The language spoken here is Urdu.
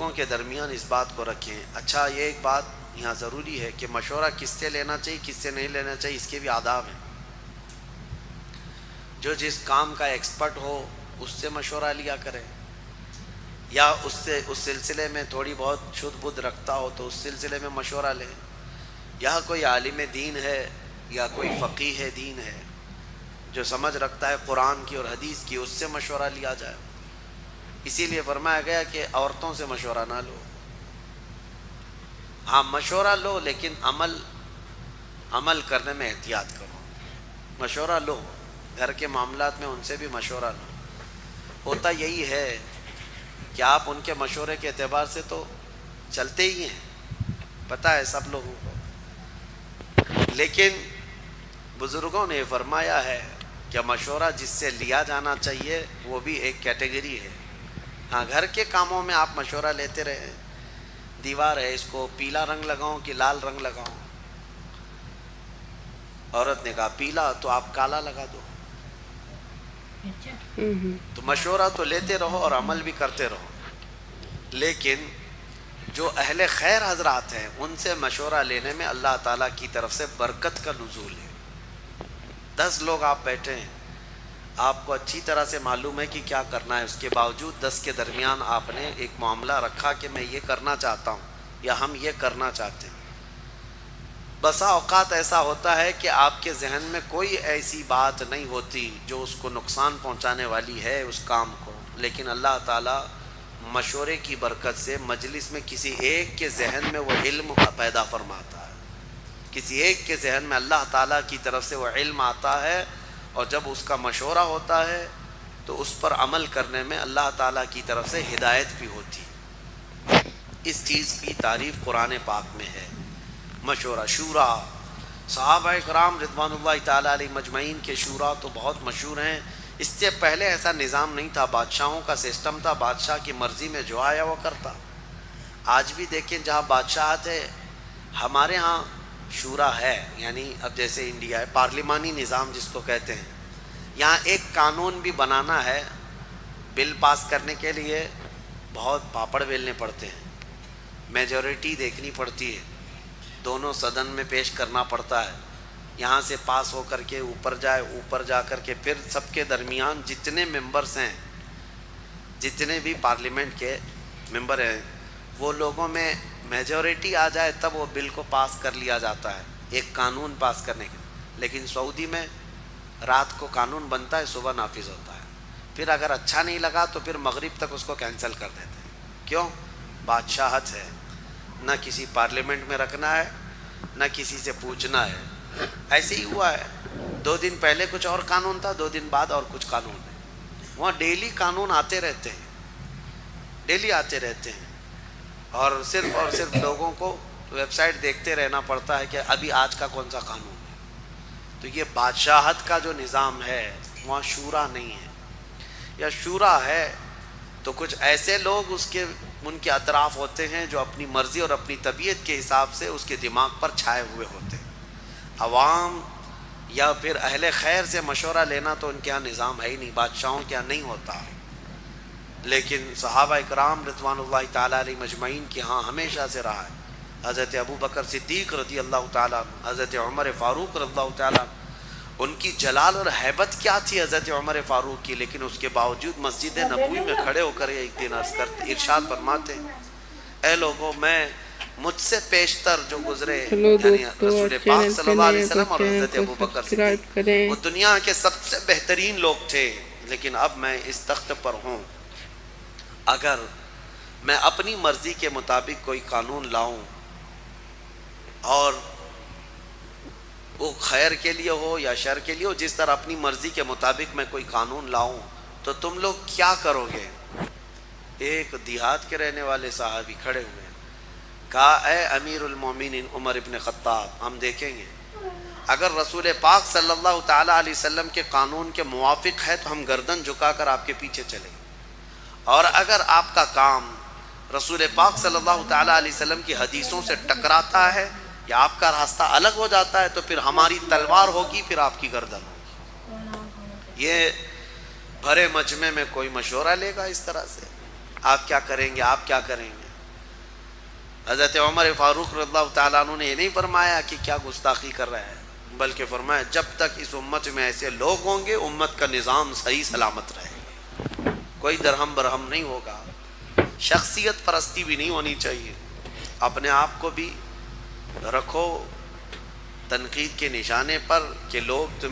لوگوں کے درمیان اس بات کو رکھیں. اچھا یہ ایک بات یہاں ضروری ہے کہ مشورہ کس سے لینا چاہیے کس سے نہیں لینا چاہیے اس کے بھی آداب ہیں. جو جس کام کا ایکسپرٹ ہو اس سے مشورہ لیا کرے، یا اس سلسلے میں تھوڑی بہت شدھ بدھ رکھتا ہو تو اس سلسلے میں مشورہ لے. یا کوئی عالم دین ہے یا کوئی فقیہ دین ہے جو سمجھ رکھتا ہے قرآن کی اور حدیث کی، اس سے مشورہ لیا جائے. اسی لیے فرمایا گیا کہ عورتوں سے مشورہ نہ لو. ہاں مشورہ لو لیکن عمل کرنے میں احتیاط کرو. مشورہ لو، گھر کے معاملات میں ان سے بھی مشورہ لو. ہوتا یہی ہے کہ آپ ان کے مشورے کے اعتبار سے تو چلتے ہی ہیں، پتہ ہے سب لوگوں کو، لیکن بزرگوں نے فرمایا ہے کہ مشورہ جس سے لیا جانا چاہیے وہ بھی ایک کیٹیگری ہے. ہاں گھر کے کاموں میں آپ مشورہ لیتے رہیں، دیوار ہے اس کو پیلا رنگ لگاؤں کہ لال رنگ لگاؤں، عورت نے کہا پیلا تو آپ کالا لگا دو. تو مشورہ تو لیتے رہو اور عمل بھی کرتے رہو. لیکن جو اہل خیر حضرات ہیں ان سے مشورہ لینے میں اللہ تعالیٰ کی طرف سے برکت کا نزول ہے. 10 لوگ آپ بیٹھے ہیں، آپ کو اچھی طرح سے معلوم ہے کہ کیا کرنا ہے، اس کے باوجود 10 کے درمیان آپ نے ایک معاملہ رکھا کہ میں یہ کرنا چاہتا ہوں یا ہم یہ کرنا چاہتے ہیں. بسا اوقات ایسا ہوتا ہے کہ آپ کے ذہن میں کوئی ایسی بات نہیں ہوتی جو اس کو نقصان پہنچانے والی ہے اس کام کو، لیکن اللہ تعالیٰ مشورے کی برکت سے مجلس میں کسی ایک کے ذہن میں وہ علم پیدا فرماتا ہے. کسی ایک کے ذہن میں اللہ تعالیٰ کی طرف سے وہ علم آتا ہے، اور جب اس کا مشورہ ہوتا ہے تو اس پر عمل کرنے میں اللہ تعالیٰ کی طرف سے ہدایت بھی ہوتی. اس چیز کی تعریف قرآن پاک میں ہے. مشورہ شورا، صحابہ کرام رضوان اللہ تعالیٰ علیہ مجمعین کے شورا تو بہت مشہور ہیں. اس سے پہلے ایسا نظام نہیں تھا، بادشاہوں کا سسٹم تھا، بادشاہ کی مرضی میں جو آیا وہ کرتا. آج بھی دیکھیں جہاں بادشاہت ہے، ہمارے ہاں شورا ہے، یعنی اب جیسے انڈیا ہے پارلیمانی نظام جس کو کہتے ہیں. یہاں ایک قانون بھی بنانا ہے، بل پاس کرنے کے لیے بہت پاپڑ بیلنے پڑتے ہیں، میجورٹی دیکھنی پڑتی ہے، دونوں صدن میں پیش کرنا پڑتا ہے، یہاں سے پاس ہو کر کے اوپر جائے، اوپر جا کر کے پھر سب کے درمیان جتنے ممبرز ہیں، جتنے بھی پارلیمنٹ کے ممبر ہیں، وہ لوگوں میں میجورٹی آ جائے تب وہ بل کو پاس کر لیا جاتا ہے ایک قانون پاس کرنے کے. لیکن سعودی میں رات کو قانون بنتا ہے، صبح نافذ ہوتا ہے، پھر اگر اچھا نہیں لگا تو پھر مغرب تک اس کو کینسل کر دیتے ہیں. کیوں؟ بادشاہت ہے، نہ کسی پارلیمنٹ میں رکھنا ہے نہ کسی سے پوچھنا ہے. ایسے ہی ہوا ہے، 2 دن پہلے کچھ اور قانون تھا، 2 دن بعد اور کچھ قانون ہے. وہاں ڈیلی قانون آتے رہتے ہیں، ڈیلی آتے رہتے ہیں، اور صرف لوگوں کو ویب سائٹ دیکھتے رہنا پڑتا ہے کہ ابھی آج کا کون سا قانون ہے. تو یہ بادشاہت کا جو نظام ہے وہاں شورا نہیں ہے. یا شورا ہے تو کچھ ایسے لوگ ان کے اطراف ہوتے ہیں جو اپنی مرضی اور اپنی طبیعت کے حساب سے اس کے دماغ پر چھائے ہوئے ہوتے ہیں. عوام یا پھر اہل خیر سے مشورہ لینا تو ان کے ہاں نظام ہے ہی نہیں، بادشاہوں کے ہاں نہیں ہوتا. لیکن صحابہ اکرام رضوان اللہ تعالیٰ علیہ مجمعین کے ہاں ہمیشہ سے رہا ہے. حضرت ابو بکر صدیق رضی اللہ تعالیٰ، حضرت عمر فاروق رضی اللہ تعالیٰ، ان کی جلال اور ہیبت کیا تھی حضرت عمر فاروق کی، لیکن اس کے باوجود مسجد نبوی میں کھڑے ہو کر ایک دن عرض کرتے، ارشاد فرماتے، اے لوگوں میں مجھ سے پیشتر جو گزرے یعنی رسول پاک صلی اللہ علیہ وسلم اور حضرت ابو بکر صدیق، وہ دنیا کے سب سے بہترین لوگ تھے. لیکن اب میں اس تخت پر ہوں، اگر میں اپنی مرضی کے مطابق کوئی قانون لاؤں اور وہ خیر کے لیے ہو یا شر کے لیے ہو، جس طرح اپنی مرضی کے مطابق میں کوئی قانون لاؤں تو تم لوگ کیا کرو گے؟ ایک دیہات کے رہنے والے صحابی کھڑے ہوئے، کہا اے امیر المومنین عمر ابن خطاب، ہم دیکھیں گے اگر رسول پاک صلی اللہ تعالیٰ علیہ وسلم کے قانون کے موافق ہے تو ہم گردن جھکا کر آپ کے پیچھے چلیں، اور اگر آپ کا کام رسول پاک صلی اللہ تعالیٰ علیہ وسلم کی حدیثوں سے ٹکراتا ہے یا آپ کا راستہ الگ ہو جاتا ہے تو پھر ہماری تلوار ہوگی، پھر آپ کی گردن ہوگی. یہ بھرے مجمع میں کوئی مشورہ لے گا اس طرح سے؟ آپ کیا کریں گے، آپ کیا کریں گے؟ حضرت عمر فاروق رضی اللہ تعالیٰ عنہ نے یہ نہیں فرمایا کہ کیا گستاخی کر رہا ہے، بلکہ فرمایا جب تک اس امت میں ایسے لوگ ہوں گے امت کا نظام صحیح سلامت رہے گا، کوئی درہم برہم نہیں ہوگا، شخصیت پرستی بھی نہیں ہونی چاہیے، اپنے آپ کو بھی رکھو تنقید کے نشانے پر کہ لوگ تمہیں